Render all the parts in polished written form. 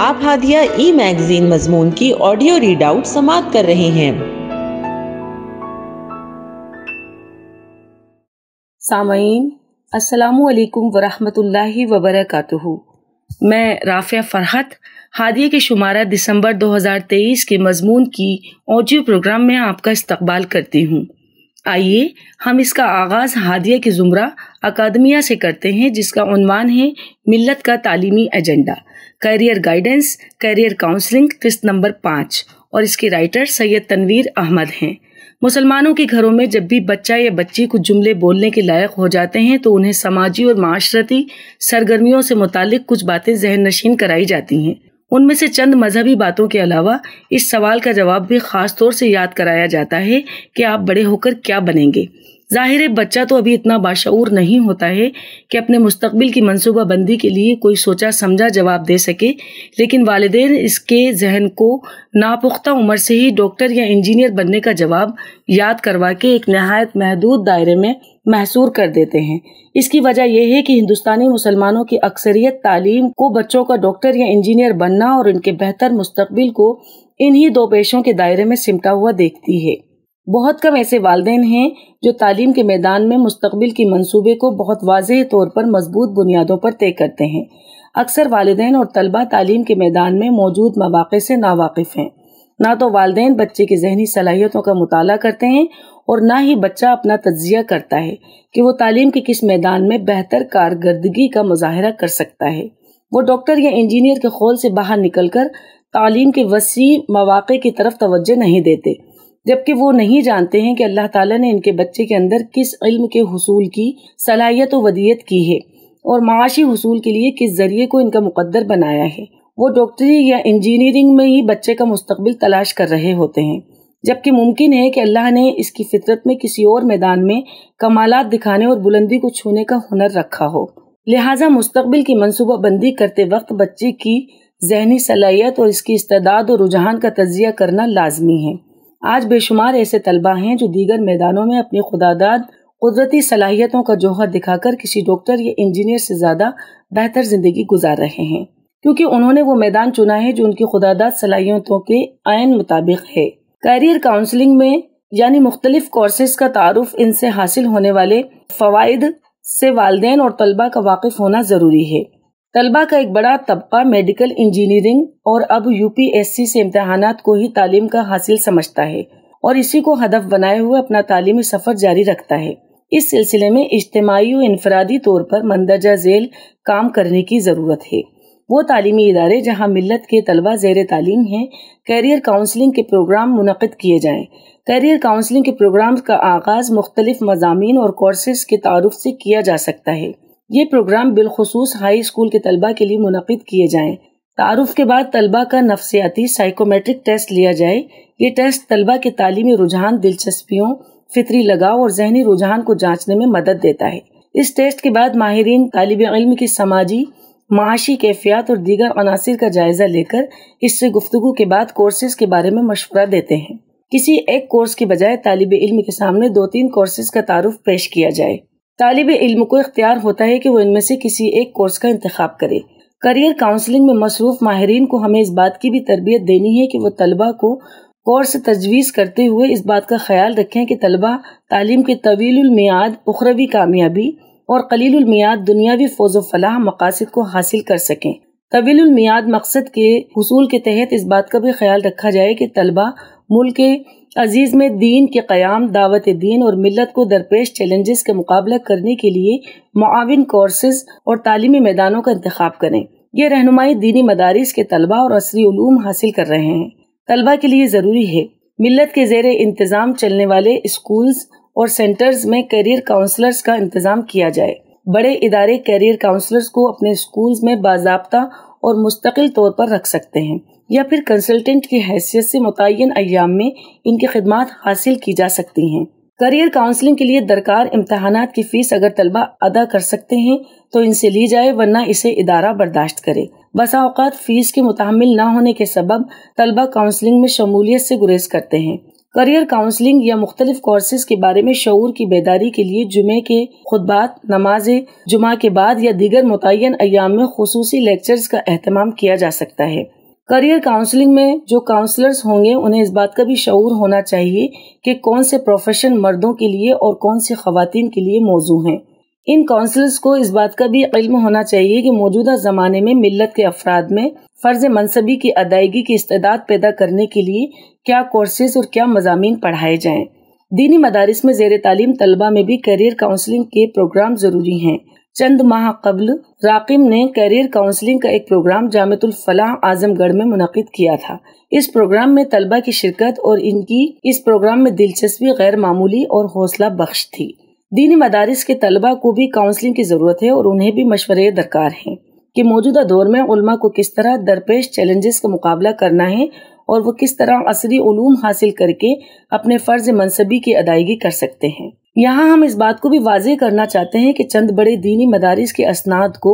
آپ ہادیہ ای میگزین مضمون کی آڈیو ریڈ آؤٹ سماعت کر رہے ہیں۔ سامعین السلام علیکم ورحمۃ اللہ وبرکاتہ۔ میں رافعہ فرحت ہادیہ کے شمارہ دسمبر 2023 کے مضمون کی آڈیو پروگرام میں آپ کا استقبال کرتی ہوں۔ آئیے ہم اس کا آغاز ہادیہ کے زمرہ اکادمیہ سے کرتے ہیں، جس کا عنوان ہے ملت کا تعلیمی agenda, career guidance, career counselling, قسط نمبر 5، اور اس کے رائٹر سید تنویر احمد ہیں۔ مسلمانوں کے گھروں میں جب بھی بچہ یا بچی کچھ جملے بولنے کے لائق ہو جاتے ہیں تو انہیں سماجی اور معاشرتی سرگرمیوں سے متعلق کچھ باتیں ذہن نشین کرائی جاتی ہیں۔ ان میں سے چند مذہبی باتوں کے علاوہ اس سوال کا جواب بھی خاص طور سے یاد کرایا جاتا ہے کہ آپ بڑے ہو کر کیا بنیں گے۔ ظاہر ہے بچہ تو ابھی اتنا باشعور نہیں ہوتا ہے کہ اپنے مستقبل کی منصوبہ بندی کے لیے کوئی سوچا سمجھا جواب دے سکے، لیکن والدین اس کے ذہن کو ناپختہ عمر سے ہی ڈاکٹر یا انجینئر بننے کا جواب یاد کروا کے ایک نہایت محدود دائرے میں محصور کر دیتے ہیں۔ اس کی وجہ یہ ہے کہ ہندوستانی مسلمانوں کی اکثریت تعلیم کو بچوں کا ڈاکٹر یا انجینئر بننا اور ان کے بہتر مستقبل کو انہی دو پیشوں کے دائرے میں سمٹا ہوا دیکھتی ہے۔ بہت کم ایسے والدین ہیں جو تعلیم کے میدان میں مستقبل کی منصوبے کو بہت واضح طور پر مضبوط بنیادوں پر طے کرتے ہیں۔ اکثر والدین اور طلبہ تعلیم کے میدان میں موجود مواقع سے ناواقف ہیں۔ نہ تو والدین بچے کی ذہنی صلاحیتوں کا مطالعہ کرتے ہیں اور نہ ہی بچہ اپنا تجزیہ کرتا ہے کہ وہ تعلیم کے کس میدان میں بہتر کارکردگی کا مظاہرہ کر سکتا ہے۔ وہ ڈاکٹر یا انجینئر کے خول سے باہر نکل کر تعلیم کے وسیع مواقع کی طرف توجہ نہیں دیتے، جبکہ وہ نہیں جانتے ہیں کہ اللہ تعالیٰ نے ان کے بچے کے اندر کس علم کے حصول کی صلاحیت و ودیت کی ہے اور معاشی حصول کے لیے کس ذریعے کو ان کا مقدر بنایا ہے۔ وہ ڈاکٹری یا انجینئرنگ میں ہی بچے کا مستقبل تلاش کر رہے ہوتے ہیں، جبکہ ممکن ہے کہ اللہ نے اس کی فطرت میں کسی اور میدان میں کمالات دکھانے اور بلندی کو چھونے کا ہنر رکھا ہو۔ لہٰذا مستقبل کی منصوبہ بندی کرتے وقت بچے کی ذہنی صلاحیت اور اس کی استعداد و رجحان کا تجزیہ کرنا لازمی ہے۔ آج بے شمار ایسے طلبہ ہیں جو دیگر میدانوں میں اپنی خداداد قدرتی صلاحیتوں کا جوہر دکھا کر کسی ڈاکٹر یا انجینئر سے زیادہ بہتر زندگی گزار رہے ہیں، کیونکہ انہوں نے وہ میدان چنا ہے جو ان کی خداداد صلاحیتوں کے عین مطابق ہے۔ کیریئر کاؤنسلنگ میں یعنی مختلف کورسز کا تعارف، ان سے حاصل ہونے والے فوائد سے والدین اور طلبہ کا واقف ہونا ضروری ہے۔ طلبہ کا ایک بڑا طبقہ میڈیکل انجینئرنگ اور اب UPSC سے امتحانات کو ہی تعلیم کا حاصل سمجھتا ہے اور اسی کو ہدف بنائے ہوئے اپنا تعلیمی سفر جاری رکھتا ہے۔ اس سلسلے میں اجتماعی و انفرادی طور پر مندرجہ ذیل کام کرنے کی ضرورت ہے۔ وہ تعلیمی ادارے جہاں ملت کے طلبہ زیر تعلیم ہیں، کیریئر کاؤنسلنگ کے پروگرام منعقد کیے جائیں۔ کیریئر کاؤنسلنگ کے پروگرام کا آغاز مختلف مضامین اور کورسز کے تعارف سے کیا جا سکتا ہے۔ یہ پروگرام بالخصوص ہائی اسکول کے طلبہ کے لیے منعقد کیے جائیں۔ تعارف کے بعد طلبہ کا نفسیاتی سائیکومیٹرک ٹیسٹ لیا جائے۔ یہ ٹیسٹ طلبہ کے تعلیمی رجحان، دلچسپیوں، فطری لگاؤ اور ذہنی رجحان کو جانچنے میں مدد دیتا ہے۔ اس ٹیسٹ کے بعد ماہرین طالب علم کی سماجی، معاشی کیفیات اور دیگر عناصر کا جائزہ لے کر اس سے گفتگو کے بعد کورسز کے بارے میں مشورہ دیتے ہیں۔ کسی ایک کورس کے بجائے طالب علم کے سامنے 2-3 کورسز کا تعارف پیش کیا جائے۔ طالب علم کو اختیار ہوتا ہے کہ وہ ان میں سے کسی ایک کورس کا انتخاب کرے۔ کیریئر کاؤنسلنگ میں مصروف ماہرین کو ہمیں اس بات کی بھی تربیت دینی ہے کہ وہ طلبہ کو کورس تجویز کرتے ہوئے اس بات کا خیال رکھیں کہ طلبہ تعلیم کے طویل المیعاد اخروی کامیابی اور قلیل المیعاد دنیاوی فوز و فلاح مقاصد کو حاصل کر سکیں۔ طویل المیعاد مقصد کے حصول کے تحت اس بات کا بھی خیال رکھا جائے کہ طلبہ ملک عزیز میں دین کے قیام، دعوت دین اور ملت کو درپیش چیلنجز کا مقابلہ کرنے کے لیے معاون کورسز اور تعلیمی میدانوں کا انتخاب کریں۔ یہ رہنمائی دینی مدارس کے طلبہ اور عصری علوم حاصل کر رہے ہیں طلبہ کے لیے ضروری ہے۔ ملت کے زیر انتظام چلنے والے اسکولز اور سینٹرز میں کیریئر کاؤنسلرز کا انتظام کیا جائے۔ بڑے ادارے کیریئر کاؤنسلرز کو اپنے اسکولز میں باضابطہ اور مستقل طور پر رکھ سکتے ہیں یا پھر کنسلٹنٹ کی حیثیت سے متعین ایام میں ان کی خدمات حاصل کی جا سکتی ہیں۔ کیریئر کاؤنسلنگ کے لیے درکار امتحانات کی فیس اگر طلبہ ادا کر سکتے ہیں تو ان سے لی جائے، ورنہ اسے ادارہ برداشت کرے۔ بسا اوقات فیس کے متحمل نہ ہونے کے سبب طلبہ کاؤنسلنگ میں شمولیت سے گریز کرتے ہیں۔ کریئر کاؤنسلنگ یا مختلف کورسز کے بارے میں شعور کی بیداری کے لیے جمعے کے خطبات، نماز جمعہ کے بعد یا دیگر متعین ایام میں خصوصی لیکچرز کا اہتمام کیا جا سکتا ہے۔ کریئر کاؤنسلنگ میں جو کاؤنسلرز ہوں گے انہیں اس بات کا بھی شعور ہونا چاہیے کہ کون سے پروفیشن مردوں کے لیے اور کون سی خواتین کے لیے موزوں ہیں۔ ان کاؤنسلرز کو اس بات کا بھی علم ہونا چاہیے کہ موجودہ زمانے میں ملت کے افراد میں فرض منصبی کی ادائیگی کی استعداد پیدا کرنے کے لیے کیا کورسز اور کیا مضامین پڑھائے جائیں۔ دینی مدارس میں زیر تعلیم طلبہ میں بھی کیریئر کاؤنسلنگ کے پروگرام ضروری ہیں۔ چند ماہ قبل راقم نے کیریئر کاؤنسلنگ کا ایک پروگرام جامعۃ الفلاح اعظم گڑھ میں منعقد کیا تھا۔ اس پروگرام میں طلبہ کی شرکت اور ان کی اس پروگرام میں دلچسپی غیر معمولی اور حوصلہ بخش تھی۔ دینی مدارس کے طلبہ کو بھی کاؤنسلنگ کی ضرورت ہے اور انہیں بھی مشورے درکار ہیں کہ موجودہ دور میں علماء کو کس طرح درپیش چیلنجز کا مقابلہ کرنا ہے اور وہ کس طرح عصری علوم حاصل کر کے اپنے فرض منصبی کی ادائیگی کر سکتے ہیں۔ یہاں ہم اس بات کو بھی واضح کرنا چاہتے ہیں کہ چند بڑے دینی مدارس کے اسناد کو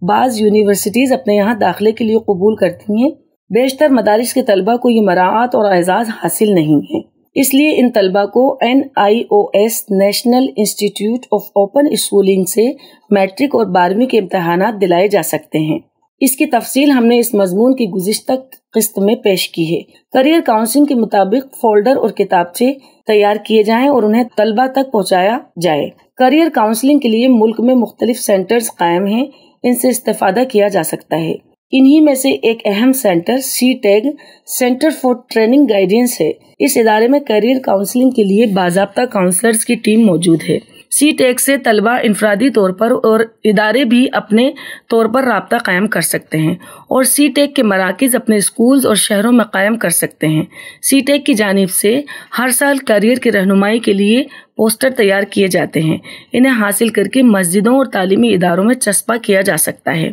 بعض یونیورسٹیز اپنے یہاں داخلے کے لیے قبول کرتی ہیں، بیشتر مدارس کے طلبہ کو یہ مراعات اور اعزاز حاصل نہیں ہے۔ اس لیے ان طلبہ کو NIOS national institute of open schooling سے میٹرک اور 12ویں کے امتحانات دلائے جا سکتے ہیں۔ اس کی تفصیل ہم نے اس مضمون کی گزشتہ قسط میں پیش کی ہے۔ کریئر کاؤنسلنگ کے مطابق فولڈر اور کتابچے تیار کیے جائیں اور انہیں طلبہ تک پہنچایا جائے۔ کریئر کاؤنسلنگ کے لیے ملک میں مختلف سینٹرز قائم ہیں، ان سے استفادہ کیا جا سکتا ہے۔ انہی میں سے ایک اہم centre CTAG centre for training guidance ہے۔ اس ادارے میں کیریئر کاؤنسلنگ کے لیے باضابطہ کاؤنسلرز کی ٹیم موجود ہے۔ CTAG سے طلبہ انفرادی طور پر اور ادارے بھی اپنے طور پر رابطہ قائم کر سکتے ہیں اور CTAG کے مراکز اپنے اسکولز اور شہروں میں قائم کر سکتے ہیں۔ CTAG کی جانب سے ہر سال کیریئر کی رہنمائی کے لیے پوسٹر تیار کیے جاتے ہیں۔ انہیں حاصل کر کے مسجدوں اور تعلیمی اداروں میں چسپاں کیا جا سکتا ہے۔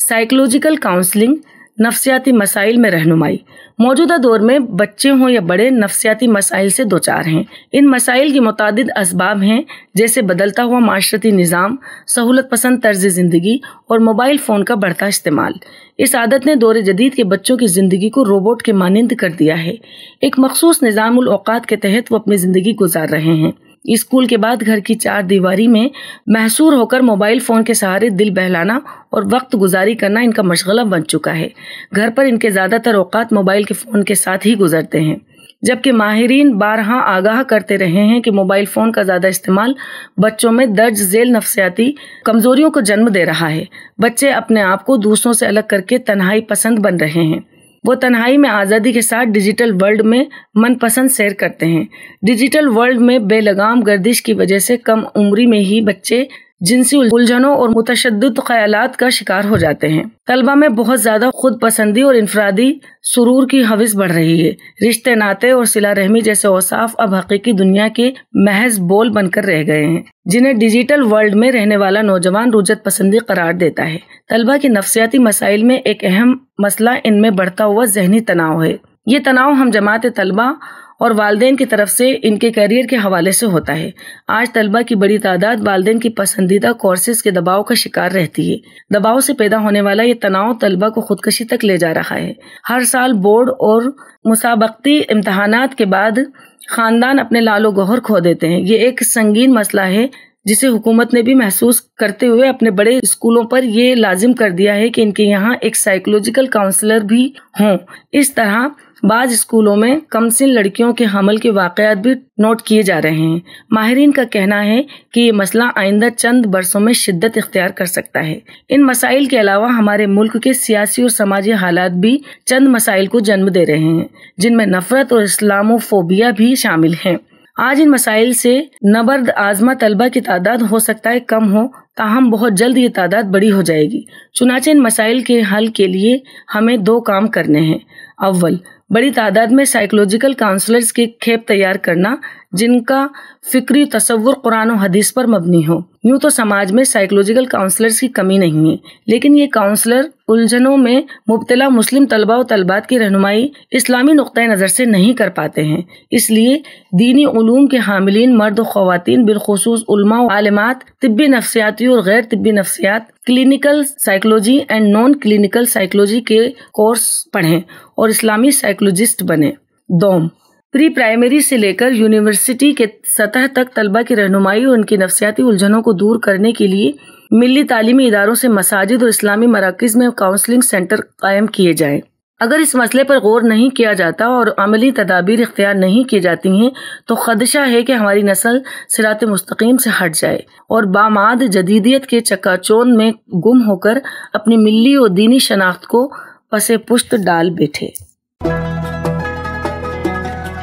سائیکولوجیکل کاؤنسلنگ، نفسیاتی مسائل میں رہنمائی۔ موجودہ دور میں بچے ہوں یا بڑے نفسیاتی مسائل سے دوچار ہیں۔ ان مسائل کی متعدد اسباب ہیں، جیسے بدلتا ہوا معاشرتی نظام، سہولت پسند طرز زندگی اور موبائل فون کا بڑھتا استعمال۔ اس عادت نے دور جدید کے بچوں کی زندگی کو روبوٹ کے مانند کر دیا ہے۔ ایک مخصوص نظام الاوقات کے تحت وہ اپنی زندگی گزار رہے ہیں۔ اسکول کے بعد گھر کی چار دیواری میں محصور ہو کر موبائل فون کے سہارے دل بہلانا اور وقت گزاری کرنا ان کا مشغلہ بن چکا ہے۔ گھر پر ان کے زیادہ تر اوقات موبائل کے فون کے ساتھ ہی گزرتے ہیں، جبکہ ماہرین بارہا آگاہ کرتے رہے ہیں کہ موبائل فون کا زیادہ استعمال بچوں میں درج ذیل نفسیاتی کمزوریوں کو جنم دے رہا ہے۔ بچے اپنے آپ کو دوسروں سے الگ کر کے تنہائی پسند بن رہے ہیں۔ وہ تنہائی میں آزادی کے ساتھ ڈیجیٹل ورلڈ میں من پسند سیر کرتے ہیں۔ ڈیجیٹل ورلڈ میں بے لگام گردش کی وجہ سے کم عمری میں ہی بچے جنسی الجھنوں اور متشدد خیالات کا شکار ہو جاتے ہیں۔ طلبہ میں بہت زیادہ خود پسندی اور انفرادی سرور کی ہوس بڑھ رہی ہے۔ رشتے ناطے اور صلہ رحمی جیسے اوصاف اب حقیقی دنیا کے محض بول بن کر رہ گئے ہیں، جنہیں ڈیجیٹل ورلڈ میں رہنے والا نوجوان رجت پسندی قرار دیتا ہے۔ طلبہ کی نفسیاتی مسائل میں ایک اہم مسئلہ ان میں بڑھتا ہوا ذہنی تناؤ ہے۔ یہ تناؤ ہم جماعت طلبہ اور والدین کی طرف سے ان کے کیریئر کے حوالے سے ہوتا ہے۔ آج طلبہ کی بڑی تعداد والدین کی پسندیدہ کورسز کے دباؤ کا شکار رہتی ہے۔ دباؤ سے پیدا ہونے والا یہ تناؤ طلبہ کو خودکشی تک لے جا رہا ہے۔ ہر سال بورڈ اور مسابقتی امتحانات کے بعد خاندان اپنے لال و گوہر کھو دیتے ہیں۔ یہ ایک سنگین مسئلہ ہے جسے حکومت نے بھی محسوس کرتے ہوئے اپنے بڑے اسکولوں پر یہ لازم کر دیا ہے کہ ان کے یہاں ایک سائیکولوجیکل کاؤنسلر بھی ہوں۔ اس طرح بعض اسکولوں میں کم سن لڑکیوں کے حمل کے واقعات بھی نوٹ کیے جا رہے ہیں۔ ماہرین کا کہنا ہے کہ یہ مسئلہ آئندہ چند برسوں میں شدت اختیار کر سکتا ہے۔ ان مسائل کے علاوہ ہمارے ملک کے سیاسی اور سماجی حالات بھی چند مسائل کو جنم دے رہے ہیں، جن میں نفرت اور اسلاموفوبیا بھی شامل ہیں۔ آج ان مسائل سے نبرد آزمہ طلبہ کی تعداد ہو سکتا ہے کم ہو، تاہم بہت جلد یہ تعداد بڑی ہو جائے گی۔ چنانچہ ان مسائل کے حل کے لیے ہمیں دو کام کرنے ہیں۔ اول، بڑی تعداد میں سائیکولوجیکل کاؤنسلرز کی کھیپ تیار کرنا جن کا فکری تصور قرآن و حدیث پر مبنی ہو۔ یوں تو سماج میں سائیکولوجیکل کاؤنسلرز کی کمی نہیں ہے، لیکن یہ کاؤنسلر الجھنوں میں مبتلا مسلم طلبہ و طالبات کی رہنمائی اسلامی نقطۂ نظر سے نہیں کر پاتے ہیں۔ اس لیے دینی علوم کے حاملین مرد و خواتین، بالخصوص علماء و عالمات، طبی نفسیاتی اور غیر طبی نفسیات، clinical psychology and non clinical psychology کے کورس پڑھیں اور اسلامی سائیکولوجسٹ بنیں۔ دوم، پری پرائمری سے لے کر یونیورسٹی کے سطح تک طلبہ کی رہنمائی اور ان کی نفسیاتی الجھنوں کو دور کرنے کے لیے ملی تعلیمی اداروں سے مساجد اور اسلامی مراکز میں کاؤنسلنگ سینٹر قائم کیے جائیں۔ اگر اس مسئلے پر غور نہیں کیا جاتا اور عملی تدابیر اختیار نہیں کی جاتی ہیں تو خدشہ ہے کہ ہماری نسل صراط مستقیم سے ہٹ جائے اور باماد جدیدیت کے چکا چوند میں گم ہو کر اپنی ملی اور دینی شناخت کو پس پشت ڈال بیٹھے۔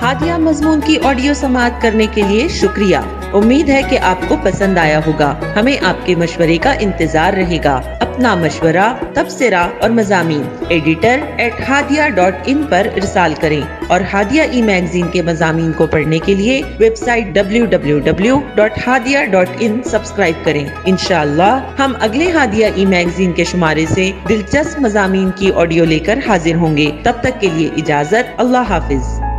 ہادیہ مضمون کی آڈیو سماعت کرنے کے لیے شکریہ۔ امید ہے کہ آپ کو پسند آیا ہوگا۔ ہمیں آپ کے مشورے کا انتظار رہے گا۔ اپنا مشورہ، تبصرہ اور مضامین editor@hadia.in پر ارسال کریں اور ہادیہ ای میگزین کے مضامین کو پڑھنے کے لیے ویب سائٹ www.hadia.in سبسکرائب کریں۔ انشاءاللہ ہم اگلے ہادیہ ای میگزین کے شمارے سے دلچسپ مضامین کی آڈیو لے کر حاضر ہوں گے۔ تب تک کے لیے اجازت۔ اللہ حافظ۔